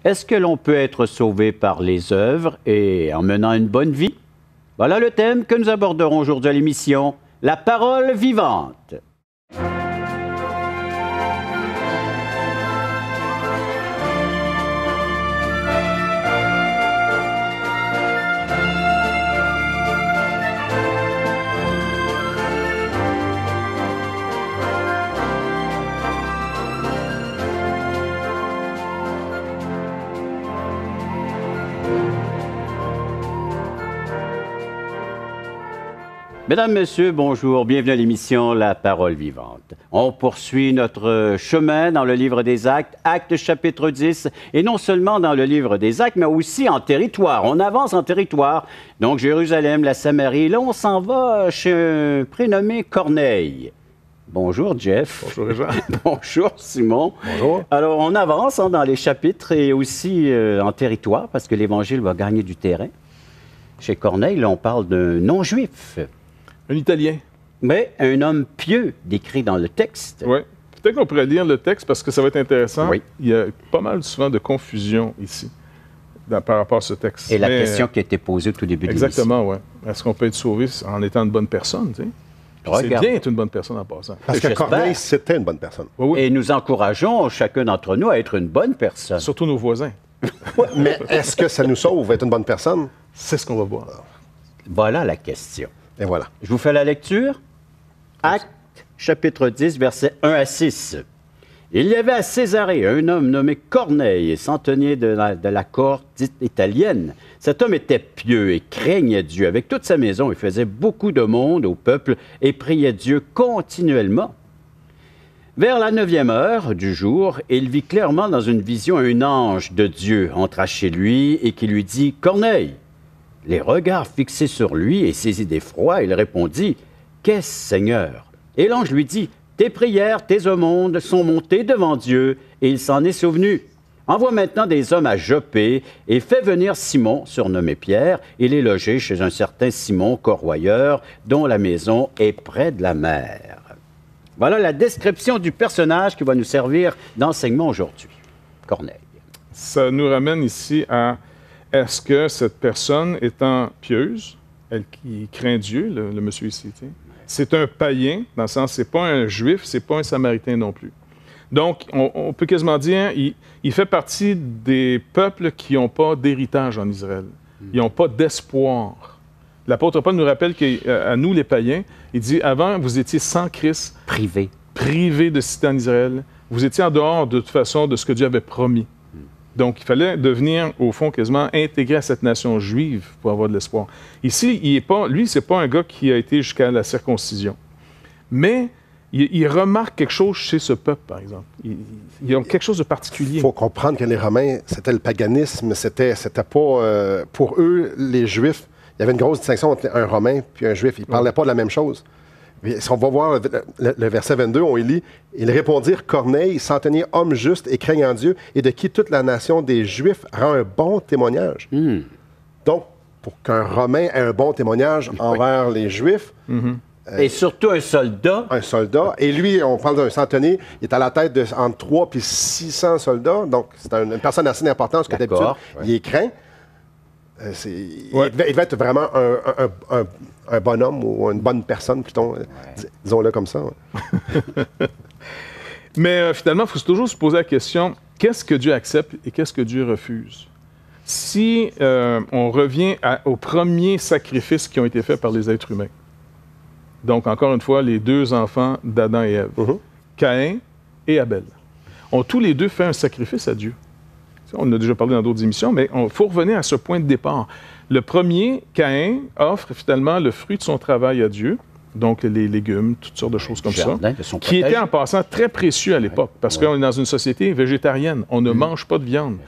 Est-ce que l'on peut être sauvé par les œuvres et en menant une bonne vie? Voilà le thème que nous aborderons aujourd'hui à l'émission, la parole vivante. Mesdames, Messieurs, bonjour. Bienvenue à l'émission La Parole vivante. On poursuit notre chemin dans le livre des Actes, Actes chapitre 10, et non seulement dans le livre des Actes, mais aussi en territoire. On avance en territoire, donc Jérusalem, la Samarie. Là, on s'en va chez un prénommé Corneille. Bonjour, Jeff. Bonjour, Jean. Bonjour, Simon. Bonjour. Alors, on avance dans les chapitres et aussi en territoire, parce que l'Évangile va gagner du terrain. Chez Corneille, là, on parle d'un non-juif. Un Italien. Mais un homme pieux décrit dans le texte. Oui. Peut-être qu'on pourrait lire le texte parce que ça va être intéressant. Oui. Il y a pas mal souvent de confusion ici par rapport à ce texte. Et la question qui a été posée au tout début de l'émission. Exactement, oui. Est-ce qu'on peut être sauvé en étant une bonne personne? Tu sais? C'est bien être une bonne personne en passant. Parce que Corneille, c'était une bonne personne. Oui, oui. Et nous encourageons chacun d'entre nous à être une bonne personne. Surtout nos voisins. Mais est-ce que ça nous sauve être une bonne personne? C'est ce qu'on va voir. Voilà la question. Et voilà. Je vous fais la lecture. Actes, chapitre 10, versets 1 à 6. Il y avait à Césarée un homme nommé Corneille, centenier de la cohorte dite italienne. Cet homme était pieux et craignait Dieu. Avec toute sa maison, il faisait beaucoup de monde au peuple et priait Dieu continuellement. Vers la 9e heure du jour, il vit clairement dans une vision un ange de Dieu entra chez lui et qui lui dit « Corneille !» Les regards fixés sur lui et saisi d'effroi, il répondit « Qu'est-ce, Seigneur ?» Et l'ange lui dit « Tes prières, tes aumônes sont montées devant Dieu, et il s'en est souvenu. Envoie maintenant des hommes à Joppé et fais venir Simon, surnommé Pierre. Il est logé chez un certain Simon, corroyeur, dont la maison est près de la mer. » Voilà la description du personnage qui va nous servir d'enseignement aujourd'hui. Corneille. Ça nous ramène ici à... Est-ce que cette personne étant pieuse, elle qui craint Dieu, le monsieur ici, c'est un païen, dans le sens, c'est pas un juif, c'est pas un samaritain non plus. Donc, on peut quasiment dire, il fait partie des peuples qui n'ont pas d'héritage en Israël. Ils n'ont pas d'espoir. L'apôtre Paul nous rappelle qu'à nous, les païens, il dit, avant, vous étiez sans Christ. Privés de cité en Israël. Vous étiez en dehors, de toute façon, de ce que Dieu avait promis. Donc, il fallait devenir, au fond, quasiment intégré à cette nation juive pour avoir de l'espoir. Ici, c'est pas un gars qui a été jusqu'à la circoncision. Mais il remarque quelque chose chez ce peuple, par exemple. Il y a quelque chose de particulier. Il faut comprendre que les Romains, c'était le paganisme, c'était pas... pour eux, les Juifs, il y avait une grosse distinction entre un Romain et un Juif. Ils ne parlaient pas de la même chose. Si on va voir le verset 22, on y lit « Ils répondirent, Corneille, centenier, homme juste et craignant Dieu, et de qui toute la nation des Juifs rend un bon témoignage. Donc, pour qu'un Romain ait un bon témoignage envers les Juifs... Et surtout un soldat. Un soldat. Et lui, on parle d'un centenier, il est à la tête de entre 3 et 600 soldats. Donc, c'est une personne assez importante, parce que d'habitude, il est craint. Il devait être vraiment un bonhomme ou une bonne personne, plutôt, disons-le comme ça. Mais finalement, il faut toujours se poser la question, qu'est-ce que Dieu accepte et qu'est-ce que Dieu refuse? Si on revient aux premiers sacrifices qui ont été faits par les êtres humains, donc encore une fois, les deux enfants d'Adam et Ève, Caïn et Abel, ont tous les deux fait un sacrifice à Dieu. On en a déjà parlé dans d'autres émissions, mais il faut revenir à ce point de départ. Le premier, Caïn, offre finalement le fruit de son travail à Dieu, donc les légumes, toutes sortes de choses comme ça, qui étaient en passant très précieux à l'époque, parce qu'on est dans une société végétarienne, on ne mange pas de viande.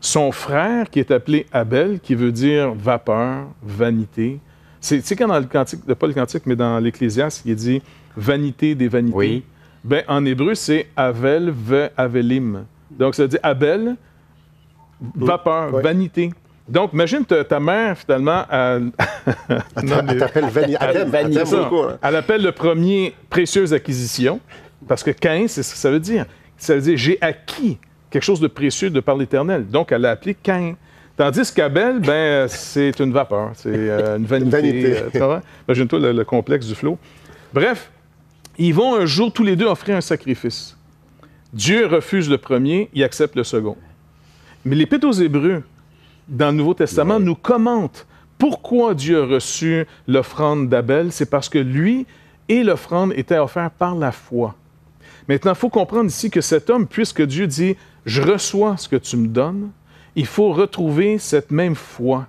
Son frère, qui est appelé Abel, qui veut dire vapeur, vanité, tu sais quand dans le cantique, pas le cantique, mais dans l'Ecclésiaste, il dit vanité des vanités. Oui. Ben, en hébreu, c'est Avel ve Avelim. Donc, ça veut dire Abel, vapeur, vanité. Donc, imagine ta mère, finalement, elle t'appelle vanité. Elle appelle le premier précieuse acquisition, parce que Caïn, c'est ce que ça veut dire. Ça veut dire, j'ai acquis quelque chose de précieux de par l'Éternel. Donc, elle l'a appelé Caïn. Tandis qu'Abel, ben, c'est une vapeur, c'est une vanité. Imagine-toi le complexe du flot. Bref, ils vont un jour tous les deux offrir un sacrifice. Dieu refuse le premier, il accepte le second. Mais l'Épître aux Hébreux, dans le Nouveau Testament, nous commente pourquoi Dieu a reçu l'offrande d'Abel. C'est parce que lui et l'offrande étaient offerts par la foi. Maintenant, il faut comprendre ici que cet homme, puisque Dieu dit « Je reçois ce que tu me donnes », il faut retrouver cette même foi.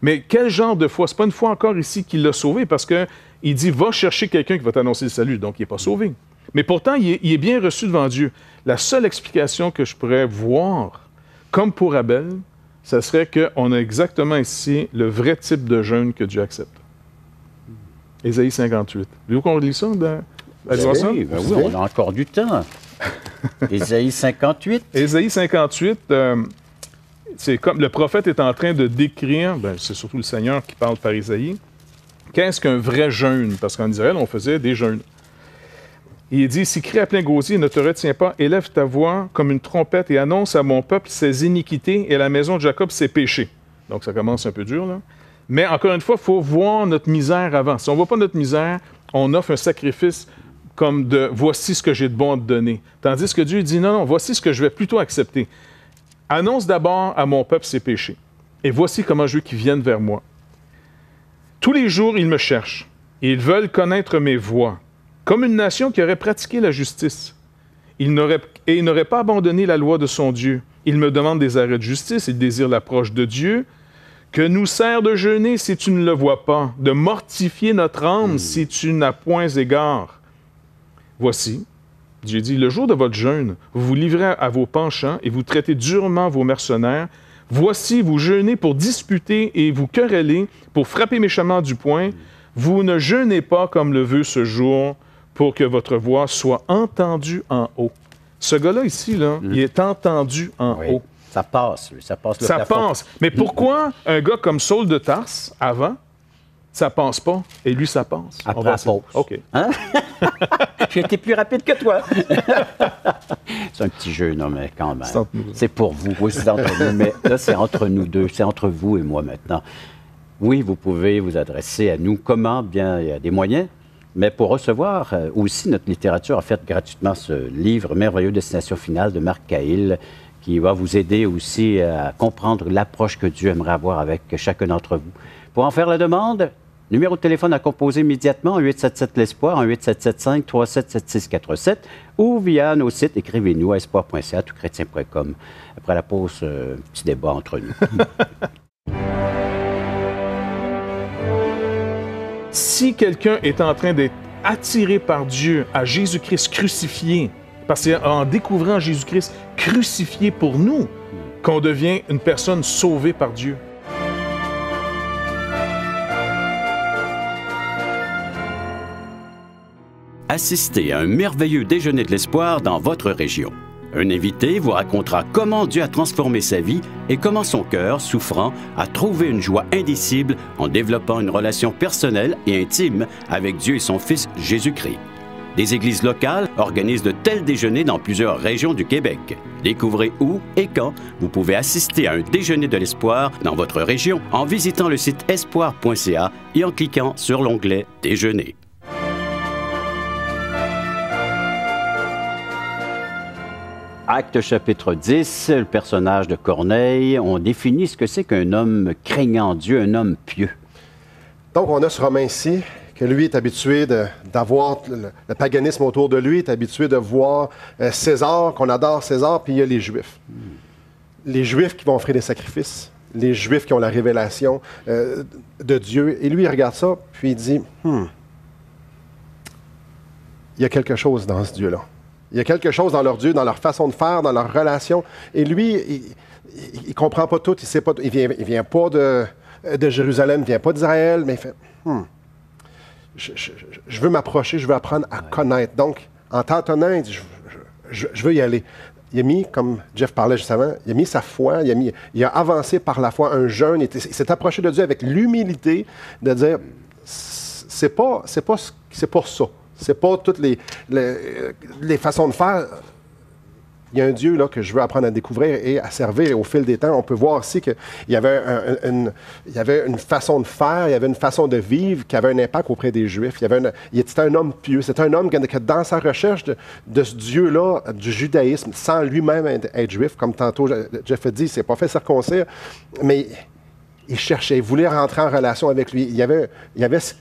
Mais quel genre de foi? Ce n'est pas une foi encore ici qui l'a sauvé, parce qu'il dit « Va chercher quelqu'un qui va t'annoncer le salut », donc il n'est pas sauvé. Mais pourtant, il est bien reçu devant Dieu. La seule explication que je pourrais voir, comme pour Abel, ce serait qu'on a exactement ici le vrai type de jeûne que Dieu accepte. Ésaïe 58. Voulez-vous qu'on lit ça? Oui, on a encore du temps. Ésaïe 58. Ésaïe 58, c'est comme le prophète est en train de décrire, c'est surtout le Seigneur qui parle par Ésaïe, qu'est-ce qu'un vrai jeûne? Parce qu'en Israël, on faisait des jeûnes. Il dit, « Si crie à plein gosier, ne te retiens pas, élève ta voix comme une trompette et annonce à mon peuple ses iniquités et à la maison de Jacob ses péchés. » Donc, ça commence un peu dur, là. Mais encore une fois, il faut voir notre misère avant. Si on ne voit pas notre misère, on offre un sacrifice comme de « voici ce que j'ai de bon à te donner ». Tandis que Dieu dit « non, voici ce que je vais plutôt accepter. Annonce d'abord à mon peuple ses péchés. Et voici comment je veux qu'ils viennent vers moi. Tous les jours, ils me cherchent. Et ils veulent connaître mes voies. Comme une nation qui aurait pratiqué la justice. Il n'aurait pas abandonné la loi de son Dieu. Il me demande des arrêts de justice, il désire l'approche de Dieu. Que nous sert de jeûner si tu ne le vois pas, de mortifier notre âme si tu n'as point égard. Voici, Dieu dit, le jour de votre jeûne, vous vous livrez à vos penchants et vous traitez durement vos mercenaires. Voici, vous jeûnez pour disputer et vous querellez, pour frapper méchamment du poing. Vous ne jeûnez pas comme le veut ce jour, pour que votre voix soit entendue en haut. Ce gars-là ici, là, il est entendu en haut. Ça passe, lui. Ça passe le Ça plafond. passe. Mais pourquoi un gars comme Saul de Tarse, avant, ça passe pas, et lui, ça passe? Après la pause. OK. Hein? J'ai été plus rapide que toi. C'est un petit jeu, non, mais quand même. C'est pour vous. Oui, c'est entre nous. Mais là, c'est entre nous deux. C'est entre vous et moi maintenant. Oui, vous pouvez vous adresser à nous. Comment? Bien, il y a des moyens. Mais pour recevoir aussi notre littérature, en fait, gratuitement, ce livre merveilleux, Destination finale de Marc Cahill, qui va vous aider aussi à comprendre l'approche que Dieu aimerait avoir avec chacun d'entre vous. Pour en faire la demande, numéro de téléphone à composer immédiatement, 877-l'Espoir, 1-877-537-7647, ou via nos sites, écrivez-nous à espoir.ca, touchrétien.com. Après la pause, petit débat entre nous. Si quelqu'un est en train d'être attiré par Dieu à Jésus-Christ crucifié, parce que c'est en découvrant Jésus-Christ crucifié pour nous qu'on devient une personne sauvée par Dieu. Assistez à un merveilleux déjeuner de l'espoir dans votre région. Un invité vous racontera comment Dieu a transformé sa vie et comment son cœur, souffrant, a trouvé une joie indicible en développant une relation personnelle et intime avec Dieu et son Fils Jésus-Christ. Des églises locales organisent de tels déjeuners dans plusieurs régions du Québec. Découvrez où et quand vous pouvez assister à un déjeuner de l'espoir dans votre région en visitant le site espoir.ca et en cliquant sur l'onglet « Déjeuner ». Acte chapitre 10, le personnage de Corneille, on définit ce que c'est qu'un homme craignant Dieu, un homme pieux. Donc, on a ce Romain ici, que lui est habitué d'avoir le paganisme autour de lui, est habitué de voir César, qu'on adore César, puis il y a les Juifs. Les Juifs qui vont offrir des sacrifices, les Juifs qui ont la révélation de Dieu. Et lui, il regarde ça, puis il dit, il y a quelque chose dans ce Dieu-là. Il y a quelque chose dans leur Dieu, dans leur façon de faire, dans leur relation. Et lui, il ne comprend pas tout, il sait pas tout. Il vient pas de Jérusalem, il ne vient pas d'Israël, mais il fait, je veux m'approcher, je veux apprendre à connaître. Donc, en tâtonnant, il dit, je veux y aller. Il a mis, comme Jeff parlait juste avant, il a mis sa foi, il a avancé par la foi, un jeûne, il s'est approché de Dieu avec l'humilité de dire, c'est pas pour ça. C'est pas toutes les façons de faire. il y a un Dieu là, que je veux apprendre à découvrir et à servir. Et au fil des temps, on peut voir aussi qu'il y avait il y avait une façon de faire, il y avait une façon de vivre qui avait un impact auprès des Juifs. Il était un homme pieux. C'était un homme que dans sa recherche de ce Dieu-là, du judaïsme, sans lui-même être juif, comme tantôt Jeff a dit, il ne s'est pas fait circoncire, mais il cherchait, il voulait rentrer en relation avec lui. Il y avait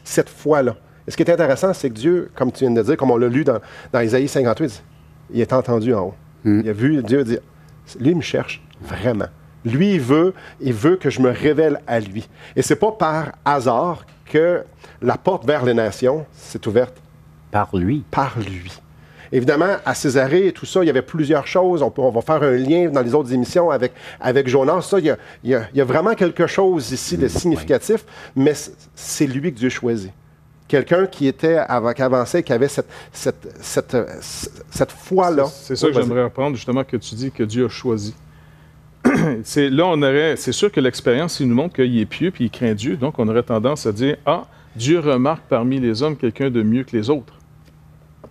cette foi-là. Et ce qui est intéressant, c'est que Dieu, comme tu viens de dire, comme on l'a lu dans Isaïe 58, il est entendu en haut. Il a vu Dieu dire, lui, il me cherche vraiment. Lui, il veut que je me révèle à lui. Et c'est pas par hasard que la porte vers les nations s'est ouverte. Par lui. Par lui. Évidemment, à Césarée et tout ça, il y avait plusieurs choses. On va faire un lien dans les autres émissions avec Jonas. Ça, il y a vraiment quelque chose ici de significatif, mais c'est lui que Dieu choisit. Quelqu'un qui avançait, qui avait cette foi-là. C'est ça que j'aimerais reprendre, justement, que tu dis que Dieu a choisi. C'est sûr que l'expérience, il nous montre qu'il est pieux puis il craint Dieu. Donc, on aurait tendance à dire, Dieu remarque parmi les hommes quelqu'un de mieux que les autres.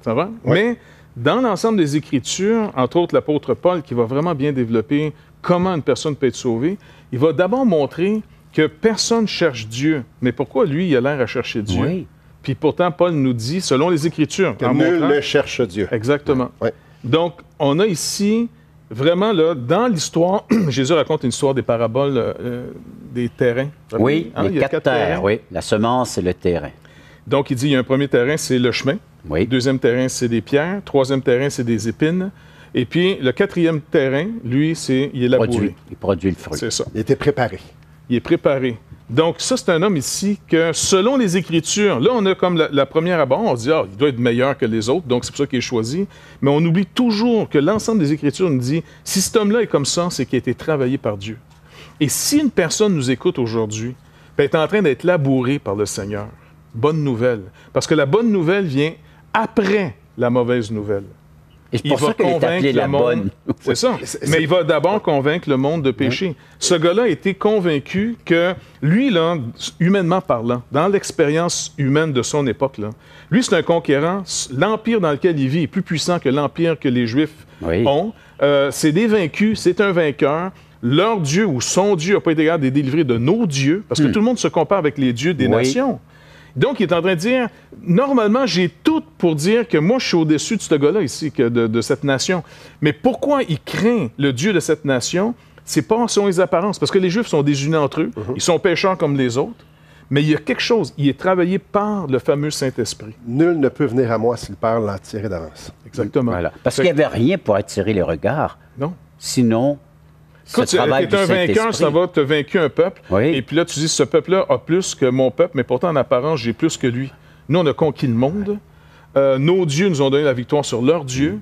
Ça va? Oui. Mais dans l'ensemble des Écritures, entre autres l'apôtre Paul, qui va vraiment bien développer comment une personne peut être sauvée, il va d'abord montrer que personne cherche Dieu. Mais pourquoi lui, il a l'air à chercher Dieu? Oui. Puis pourtant, Paul nous dit, selon les Écritures... Que nul ne cherche Dieu. Exactement. Oui. Donc, on a ici, vraiment, là, dans l'histoire, Jésus raconte une histoire des paraboles des terrains. Oui, les 4 terres, oui. La semence et le terrain. Donc, il dit, il y a un premier terrain, c'est le chemin. Oui. Deuxième terrain, c'est des pierres. Troisième terrain, c'est des épines. Et puis, le quatrième terrain, lui, il est labouré. Il produit le fruit. C'est ça. Il était préparé. Il est préparé. Donc, ça, c'est un homme ici que, selon les Écritures, là, on a comme la première abord, on se dit, il doit être meilleur que les autres, donc c'est pour ça qu'il est choisi. Mais on oublie toujours que l'ensemble des Écritures nous dit, si cet homme-là est comme ça, c'est qu'il a été travaillé par Dieu. Et si une personne nous écoute aujourd'hui, elle est en train d'être labourée par le Seigneur, bonne nouvelle. Parce que la bonne nouvelle vient après la mauvaise nouvelle. Et c'est pour ça qu'elle est appelée la bonne. C'est ça. Mais il va d'abord convaincre le monde de péché. Ce gars-là a été convaincu que lui, là, humainement parlant, dans l'expérience humaine de son époque, là, lui, c'est un conquérant. L'empire dans lequel il vit est plus puissant que l'empire que les Juifs ont. C'est des vaincus, c'est un vainqueur. Leur Dieu ou son Dieu n'a pas été capable de les délivrer de nos dieux, parce que tout le monde se compare avec les dieux des nations. Donc, il est en train de dire, normalement, j'ai tout pour dire que moi, je suis au-dessus de ce gars-là ici, de cette nation. Mais pourquoi il craint le Dieu de cette nation? C'est pas selon les apparences, parce que les Juifs sont désunis entre eux, ils sont pécheurs comme les autres, mais il y a quelque chose, il est travaillé par le fameux Saint-Esprit. Nul ne peut venir à moi si le Père l'a attiré d'avance. Exactement. Voilà. Parce qu'il n'y avait rien pour attirer les regards. Non. Sinon... Écoute, tu es un vainqueur, ça va, tu as vaincu un peuple, et puis là, tu dis, ce peuple-là a plus que mon peuple, mais pourtant, en apparence, j'ai plus que lui. Nous, on a conquis le monde. Nos dieux nous ont donné la victoire sur leurs dieux.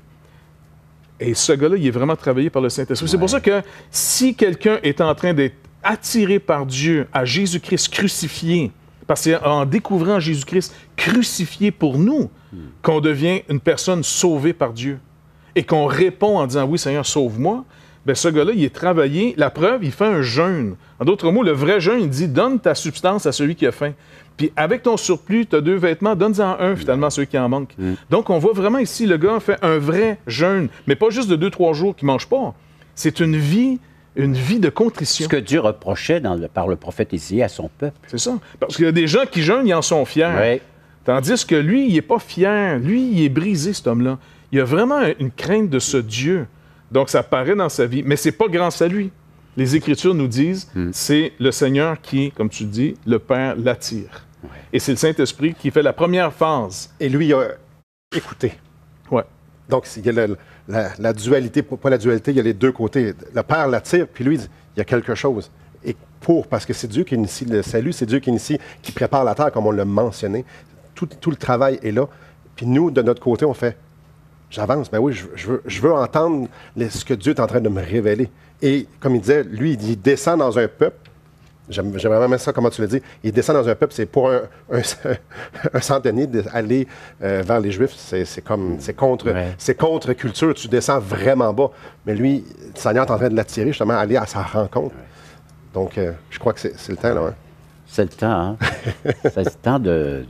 Et ce gars-là, il est vraiment travaillé par le Saint-Esprit. C'est pour ça que si quelqu'un est en train d'être attiré par Dieu à Jésus-Christ crucifié, parce que c'est en découvrant Jésus-Christ crucifié pour nous qu'on devient une personne sauvée par Dieu, et qu'on répond en disant, oui, Seigneur, sauve-moi, bien, ce gars-là, il est travaillé. La preuve, il fait un jeûne. En d'autres mots, le vrai jeûne, il dit, donne ta substance à celui qui a faim. Puis avec ton surplus, tu as 2 vêtements, donne-en un, finalement, à celui qui en manque. Donc, on voit vraiment ici, le gars fait un vrai jeûne. Mais pas juste de 2-3 jours qu'il ne mange pas. C'est une vie de contrition. Ce que Dieu reprochait par le prophète Isaïe à son peuple. C'est ça. Parce qu'il y a des gens qui jeûnent, ils en sont fiers. Oui. Tandis que lui, il n'est pas fier. Lui, il est brisé, cet homme-là. Il a vraiment une crainte de ce Dieu. Donc, ça paraît dans sa vie, mais c'est pas grâce à lui. Les Écritures nous disent, c'est le Seigneur qui, comme tu dis, le Père l'attire. Ouais. Et c'est le Saint-Esprit qui fait la première phase. Et lui, il a écouté. Ouais. Donc, il y a la dualité, pas la dualité, il y a les deux côtés. Le Père l'attire, puis lui, il dit, il y a quelque chose. Et parce que c'est Dieu qui initie le salut, c'est Dieu qui prépare la terre, comme on l'a mentionné. Tout le travail est là. Puis nous, de notre côté, on fait, j'avance, ben oui, je veux entendre ce que Dieu est en train de me révéler. Et comme il disait, lui, il descend dans un peuple. J'aime vraiment ça, comment tu l'as dit. Il descend dans un peuple, c'est pour un centenier d'aller vers les Juifs. C'est contre culture. Tu descends vraiment bas. Mais lui, le Seigneur est en train de l'attirer, justement, à aller à sa rencontre. Donc, je crois que c'est le temps, là. Hein? C'est le temps, hein? C'est le temps de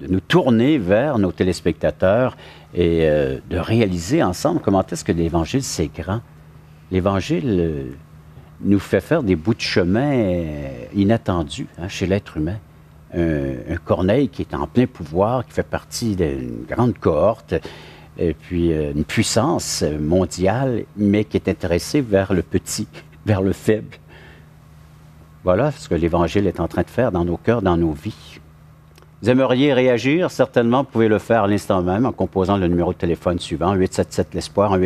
nous tourner vers nos téléspectateurs et de réaliser ensemble comment est-ce que l'Évangile, c'est grand. L'Évangile nous fait faire des bouts de chemin inattendus chez l'être humain. Un Corneille qui est en plein pouvoir, qui fait partie d'une grande cohorte, et puis une puissance mondiale, mais qui est intéressé vers le petit, vers le faible. Voilà ce que l'Évangile est en train de faire dans nos cœurs, dans nos vies. Vous aimeriez réagir? Certainement, vous pouvez le faire à l'instant même en composant le numéro de téléphone suivant, 877-l'Espoir,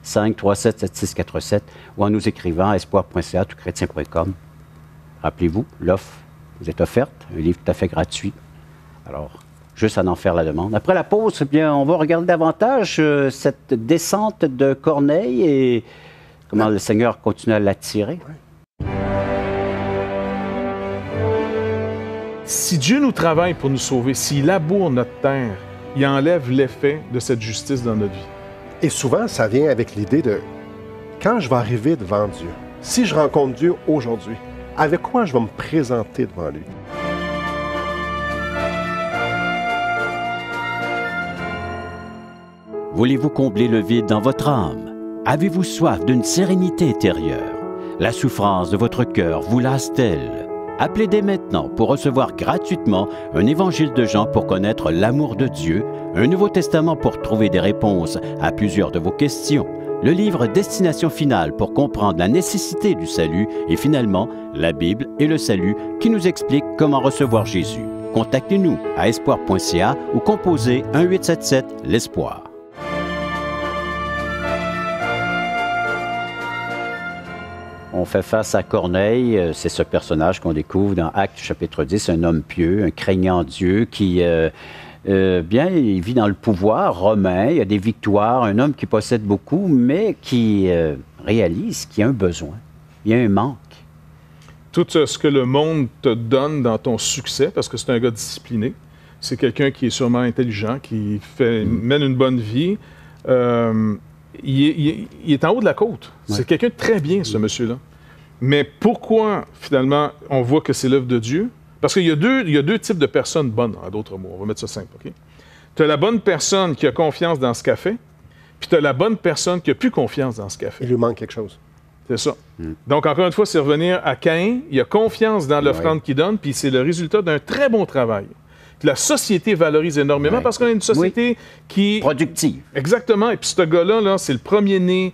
1-877-537-7647, ou en nous écrivant à espoir.ca, touchrétien.com. Rappelez-vous, l'offre vous est offerte, un livre tout à fait gratuit. Alors, juste à en faire la demande. Après la pause, eh bien, on va regarder davantage cette descente de Corneille et comment le Seigneur continue à l'attirer. Si Dieu nous travaille pour nous sauver, s'il laboure notre terre, il enlève l'effet de cette justice dans notre vie. Et souvent, ça vient avec l'idée de quand je vais arriver devant Dieu, si je rencontre Dieu aujourd'hui, avec quoi je vais me présenter devant lui? Voulez-vous combler le vide dans votre âme? Avez-vous soif d'une sérénité intérieure? La souffrance de votre cœur vous lasse-t-elle? Appelez dès maintenant pour recevoir gratuitement un évangile de Jean pour connaître l'amour de Dieu, un Nouveau Testament pour trouver des réponses à plusieurs de vos questions, le livre Destination finale pour comprendre la nécessité du salut et finalement la Bible et le salut qui nous explique comment recevoir Jésus. Contactez-nous à espoir.ca ou composez 1-877-l'Espoir. On fait face à Corneille, c'est ce personnage qu'on découvre dans Actes chapitre 10, un homme pieux, un craignant Dieu qui, il vit dans le pouvoir romain, il a des victoires, un homme qui possède beaucoup, mais qui réalise qu'il y a un besoin, il y a un manque. Tout ce que le monde te donne dans ton succès, parce que c'est un gars discipliné, c'est quelqu'un qui est sûrement intelligent, qui mène une bonne vie, il est en haut de la côte. Ouais. C'est quelqu'un de très bien, ce monsieur-là. Mais pourquoi, finalement, on voit que c'est l'œuvre de Dieu? Parce qu'il y a deux types de personnes bonnes, en d'autres mots. On va mettre ça simple, OK? Tu as la bonne personne qui a confiance dans ce qu'elle fait, puis tu as la bonne personne qui n'a plus confiance dans ce qu'elle fait. Il lui manque quelque chose. C'est ça. Donc, encore une fois, c'est revenir à Caïn. Il a confiance dans l'offrande qu'il donne, puis c'est le résultat d'un très bon travail. La société valorise énormément parce qu'on a une société qui... productive. Exactement. Et puis ce gars-là, là, c'est le premier-né.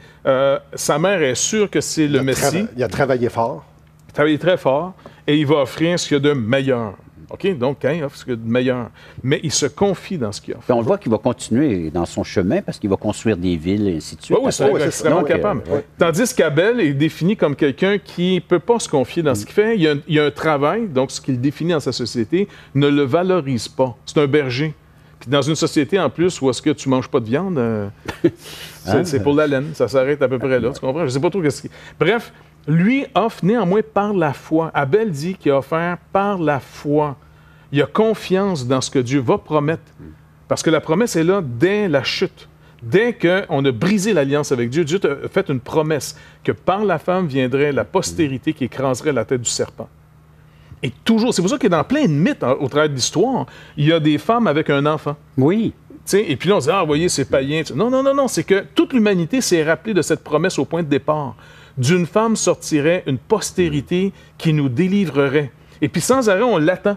Sa mère est sûre que c'est le Messie. Il a travaillé fort. Il a travaillé très fort. Et il va offrir ce qu'il y a de meilleur. OK? Donc, Caïn offre ce qu'il y a de meilleur. Mais il se confie dans ce qu'il offre. Puis on le voit qu'il va continuer dans son chemin parce qu'il va construire des villes et ainsi de suite. Oui, c'est extrêmement capable. Tandis qu'Abel est défini comme quelqu'un qui ne peut pas se confier dans ce qu'il fait. Il y a un travail, donc ce qu'il définit dans sa société ne le valorise pas. C'est un berger. Puis dans une société, en plus, où est-ce que tu ne manges pas de viande, c'est pour la laine. Ça s'arrête à peu près là. Tu comprends? Je ne sais pas trop qu'est-ce qu'il... Bref, lui offre néanmoins par la foi. Abel dit qu'il a offert par la foi. Il a confiance dans ce que Dieu va promettre. Parce que la promesse est là dès la chute. Dès qu'on a brisé l'alliance avec Dieu, Dieu a fait une promesse que par la femme viendrait la postérité qui écraserait la tête du serpent. Et toujours, c'est pour ça qu'il est dans plein de mythes au travers de l'histoire. Il y a des femmes avec un enfant. Oui. T'sais, et puis là, on se dit, ah, vous voyez, c'est païen. Non, c'est que toute l'humanité s'est rappelée de cette promesse au point de départ. D'une femme sortirait une postérité qui nous délivrerait. Et puis sans arrêt, on l'attend.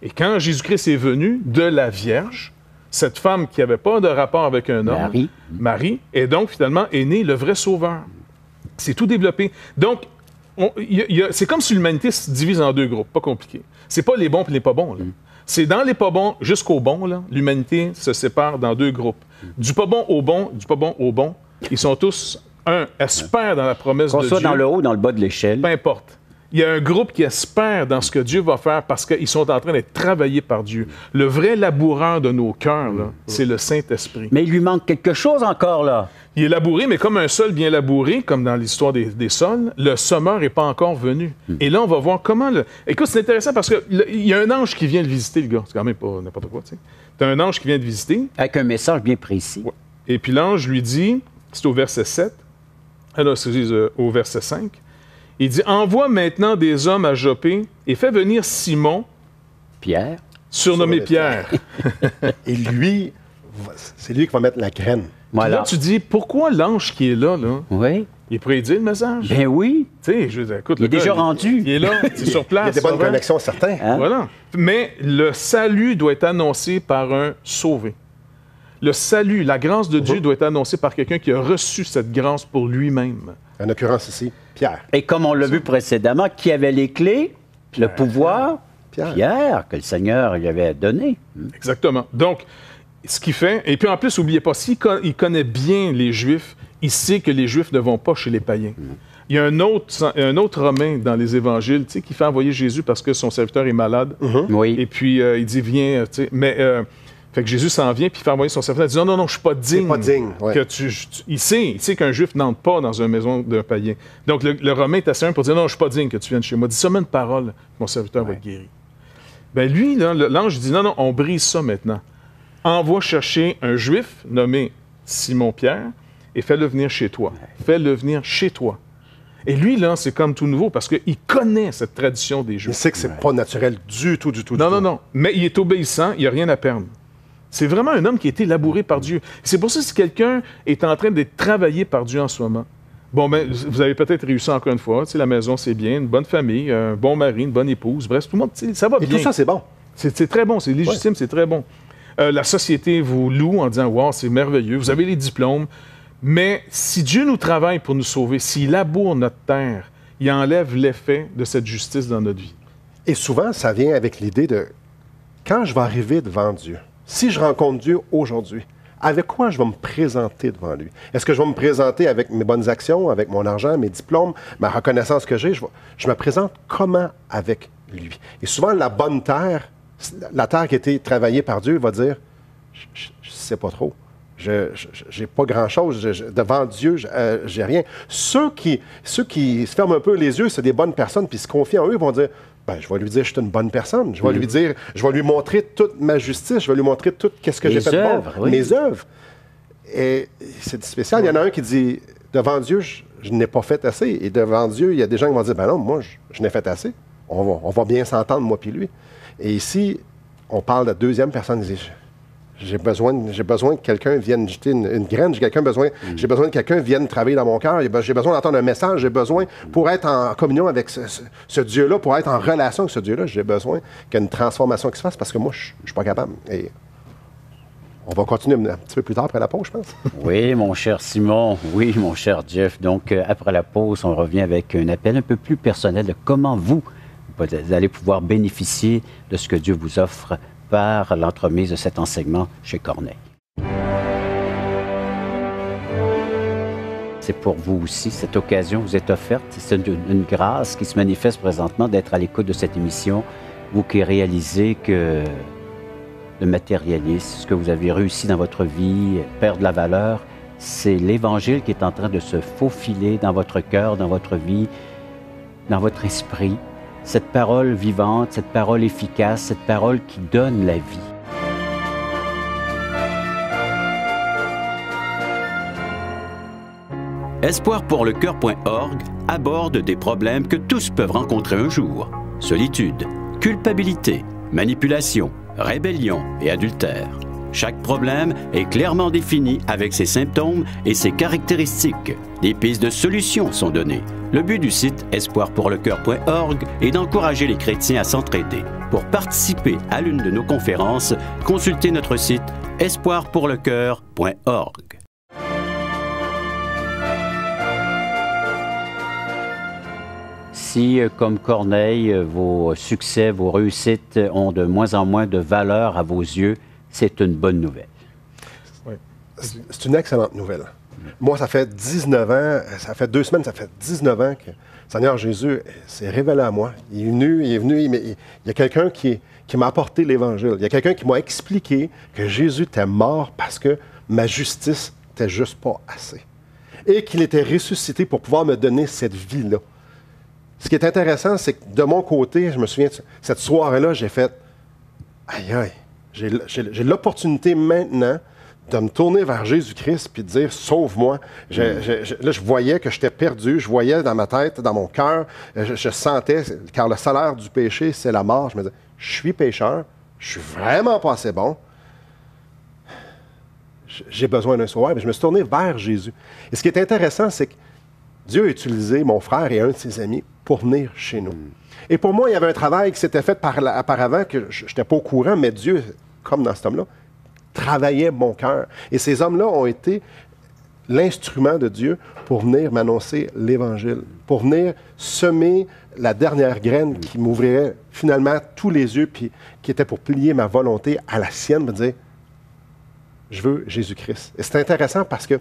Et quand Jésus-Christ est venu de la Vierge, cette femme qui n'avait pas de rapport avec un homme, Marie, et donc finalement est né le vrai Sauveur. C'est tout développé. Donc, c'est comme si l'humanité se divise en deux groupes, pas compliqué. C'est pas les bons et les pas bons. Là. C'est dans les pas bons jusqu'aux bons, là, l'humanité se sépare dans deux groupes. Du pas bon au bon, du pas bon au bon, ils sont tous, espèrent dans la promesse de Dieu. Qu'on soit dans le haut ou dans le bas de l'échelle. Peu importe. Il y a un groupe qui espère dans ce que Dieu va faire parce qu'ils sont en train d'être travaillés par Dieu. Le vrai laboureur de nos cœurs, là, c'est le Saint-Esprit. Mais il lui manque quelque chose encore, là. Il est labouré, mais comme un sol bien labouré, comme dans l'histoire des sols, le semeur n'est pas encore venu. Et là, on va voir comment... Écoute, c'est intéressant parce qu'il y a un ange qui vient le visiter, le gars. C'est quand même pas n'importe quoi, tu sais. Tu as un ange qui vient te visiter. Avec un message bien précis. Ouais. Et puis l'ange lui dit, c'est au verset 7, au verset 5, il dit, envoie maintenant des hommes à Joppé et fais venir Simon, Pierre, surnommé Pierre. Et lui c'est lui qui va mettre la graine. Voilà. Là, tu dis, pourquoi l'ange qui est là, Oui. il pourrait dire le message? Ben oui. Tu sais, je veux dire, écoute, Il est déjà rendu. Il est là, c'est sur place. Il y a des bonnes ça va. connexions, certains. Hein? Voilà. Mais le salut doit être annoncé par un sauvé. Le salut, la grâce de Dieu doit être annoncée par quelqu'un qui a reçu cette grâce pour lui-même. En l'occurrence ici, Pierre. Et comme on l'a vu précédemment, qui avait les clés, le pouvoir? Pierre. Pierre, que le Seigneur lui avait donné. Exactement. Donc, ce qu'il fait, et puis en plus, n'oubliez pas, s'il il connaît bien les Juifs, il sait que les Juifs ne vont pas chez les païens. Il y a un autre Romain dans les Évangiles, tu sais, qui fait envoyer Jésus parce que son serviteur est malade. Oui. Et puis, il dit, viens, tu sais, mais... fait que Jésus s'en vient, puis il fait envoyer son serviteur. Il dit, non, non, non, je suis pas digne. C'est pas digne, ouais. Que il sait qu'un Juif n'entre pas dans une maison d'un païen. Donc, le Romain est assez humble pour dire, non, je suis pas digne que tu viennes chez moi. Dis seulement une parole, mon serviteur va être guéri. Ben lui, là, l'ange dit, non, non, on brise ça maintenant. Envoie chercher un Juif nommé Simon-Pierre et fais-le venir chez toi. Fais-le venir chez toi. Et lui, là, c'est comme tout nouveau parce qu'il connaît cette tradition des Il Juifs. sait que c'est pas naturel du tout, du tout. Non, non, non. Mais il est obéissant, il n'a rien à perdre. C'est vraiment un homme qui a été labouré par Dieu. C'est pour ça que si quelqu'un est en train d'être travaillé par Dieu en ce moment, bon, ben, vous avez peut-être réussi encore une fois. Tu sais, la maison, c'est bien, une bonne famille, un bon mari, une bonne épouse. Bref, tout le monde, tu sais, ça va Et bien. tout ça, c'est bon. C'est très bon, c'est légitime, c'est très bon. La société vous loue en disant « Wow, c'est merveilleux, vous avez les diplômes. » Mais si Dieu nous travaille pour nous sauver, s'il laboure notre terre, il enlève l'effet de cette justice dans notre vie. Et souvent, ça vient avec l'idée de quand je vais arriver devant Dieu, si je rencontre Dieu aujourd'hui, avec quoi je vais me présenter devant lui? Est-ce que je vais me présenter avec mes bonnes actions, avec mon argent, mes diplômes, ma reconnaissance que j'ai? Je me présente comment avec lui? Et souvent, la bonne terre, la terre qui a été travaillée par Dieu, va dire, je ne sais pas trop. Je n'ai pas grand-chose. Devant Dieu, j'ai rien. Ceux qui se ferment un peu les yeux, c'est des bonnes personnes, puis se confient en eux, vont dire, ben, je vais lui dire que je suis une bonne personne. Je vais lui dire, je vais lui montrer toute ma justice, je vais lui montrer tout ce que j'ai fait de bon, mes œuvres. Et c'est spécial. Il y en a un qui dit, devant Dieu, je n'ai pas fait assez. Et devant Dieu, il y a des gens qui vont dire, ben non, moi, je n'ai fait assez. On va bien s'entendre, moi puis lui. Et ici, on parle de deuxième personne. J'ai besoin que quelqu'un vienne jeter une graine. J'ai besoin que quelqu'un vienne travailler dans mon cœur. J'ai besoin d'entendre un message. J'ai besoin, pour être en communion avec ce Dieu-là, pour être en relation avec ce Dieu-là, j'ai besoin qu'il y ait une transformation qui se fasse parce que moi, je ne suis pas capable. Et on va continuer un petit peu plus tard après la pause, je pense. Oui, mon cher Simon. Oui, mon cher Jeff. Donc, après la pause, on revient avec un appel un peu plus personnel de comment vous allez pouvoir bénéficier de ce que Dieu vous offre par l'entremise de cet enseignement chez Corneille. C'est pour vous aussi, cette occasion vous est offerte. C'est une grâce qui se manifeste présentement d'être à l'écoute de cette émission. Vous qui réalisez que le matérialisme, ce que vous avez réussi dans votre vie, perd de la valeur, c'est l'Évangile qui est en train de se faufiler dans votre cœur, dans votre vie, dans votre esprit. Cette parole vivante, cette parole efficace, cette parole qui donne la vie. Espoirpourlecoeur.org aborde des problèmes que tous peuvent rencontrer un jour. Solitude, culpabilité, manipulation, rébellion et adultère. Chaque problème est clairement défini avec ses symptômes et ses caractéristiques. Des pistes de solutions sont données. Le but du site espoirpourlecoeur.org est d'encourager les chrétiens à s'entraider. Pour participer à l'une de nos conférences, consultez notre site espoirpourlecoeur.org. Si, comme Corneille, vos succès, vos réussites ont de moins en moins de valeur à vos yeux, c'est une bonne nouvelle. Oui. C'est une excellente nouvelle. Moi, ça fait 19 ans, ça fait 2 semaines, ça fait 19 ans que le Seigneur Jésus s'est révélé à moi. Il est venu, il y a quelqu'un qui m'a apporté l'Évangile. Il y a quelqu'un qui m'a expliqué que Jésus était mort parce que ma justice n'était juste pas assez. Et qu'il était ressuscité pour pouvoir me donner cette vie-là. Ce qui est intéressant, c'est que de mon côté, je me souviens, cette soirée-là, j'ai fait « Aïe, aïe, j'ai l'opportunité maintenant de me tourner vers Jésus-Christ puis de dire « Sauve-moi ». Là, je voyais que j'étais perdu, je voyais dans ma tête, dans mon cœur, je sentais, car le salaire du péché, c'est la mort. Je me disais « Je suis pécheur, je suis vraiment pas assez bon. j'ai besoin d'un sauveur. Et je me suis tourné vers Jésus. Et ce qui est intéressant, c'est que Dieu a utilisé mon frère et un de ses amis pour venir chez nous. Et pour moi, il y avait un travail qui s'était fait auparavant que je n'étais pas au courant, mais Dieu, comme dans cet homme-là, travaillait mon cœur. Et ces hommes-là ont été l'instrument de Dieu pour venir m'annoncer l'Évangile, pour venir semer la dernière graine qui m'ouvrirait finalement tous les yeux, puis qui était pour plier ma volonté à la sienne, me dire, je veux Jésus-Christ. Et c'est intéressant parce que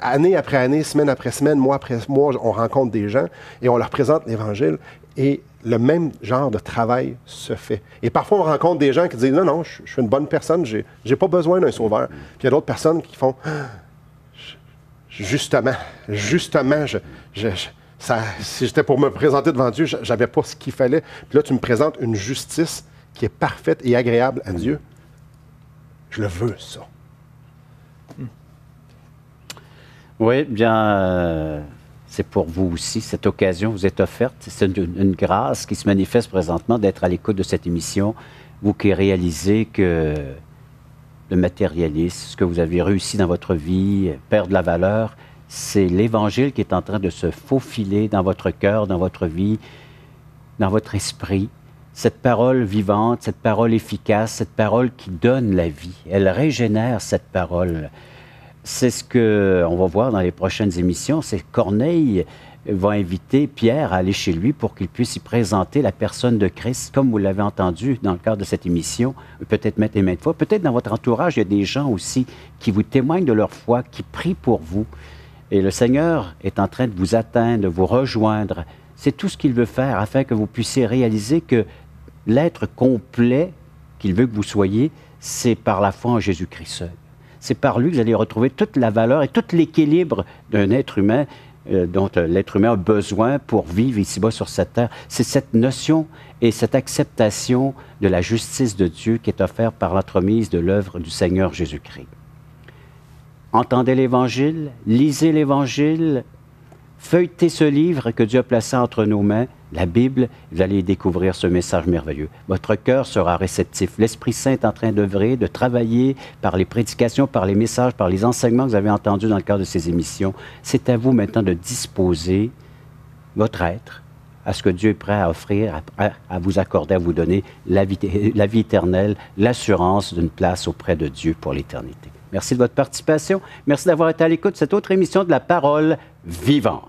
année après année, semaine après semaine, mois après mois, on rencontre des gens et on leur présente l'Évangile et le même genre de travail se fait. Et parfois, on rencontre des gens qui disent, non, je suis une bonne personne, j'ai pas besoin d'un sauveur. Puis il y a d'autres personnes qui font, justement, si j'étais pour me présenter devant Dieu, j'avais pas ce qu'il fallait. Puis là, tu me présentes une justice qui est parfaite et agréable à Dieu. Je le veux, ça. Oui, bien, c'est pour vous aussi. Cette occasion vous est offerte. C'est une grâce qui se manifeste présentement d'être à l'écoute de cette émission. Vous qui réalisez que le matérialisme, ce que vous avez réussi dans votre vie, perd de la valeur, c'est l'Évangile qui est en train de se faufiler dans votre cœur, dans votre vie, dans votre esprit. Cette parole vivante, cette parole efficace, cette parole qui donne la vie. Elle régénère cette parole. C'est ce qu'on va voir dans les prochaines émissions. C'est Corneille va inviter Pierre à aller chez lui pour qu'il puisse y présenter la personne de Christ, comme vous l'avez entendu dans le cadre de cette émission, peut-être maintes et maintes fois. Peut-être dans votre entourage, il y a des gens aussi qui vous témoignent de leur foi, qui prient pour vous. Et le Seigneur est en train de vous atteindre, de vous rejoindre. C'est tout ce qu'il veut faire afin que vous puissiez réaliser que l'être complet qu'il veut que vous soyez, c'est par la foi en Jésus-Christ seul. C'est par lui que vous allez retrouver toute la valeur et tout l'équilibre d'un être humain dont l'être humain a besoin pour vivre ici-bas sur cette terre. C'est cette notion et cette acceptation de la justice de Dieu qui est offerte par l'entremise de l'œuvre du Seigneur Jésus-Christ. Entendez l'Évangile, lisez l'Évangile, feuilletez ce livre que Dieu a placé entre nos mains, la Bible, vous allez découvrir ce message merveilleux. Votre cœur sera réceptif. L'Esprit Saint est en train d'œuvrer, de travailler par les prédications, par les messages, par les enseignements que vous avez entendus dans le cadre de ces émissions. C'est à vous maintenant de disposer votre être à ce que Dieu est prêt à offrir, à vous accorder, à vous donner la vie éternelle, l'assurance d'une place auprès de Dieu pour l'éternité. Merci de votre participation. Merci d'avoir été à l'écoute de cette autre émission de la Parole vivante.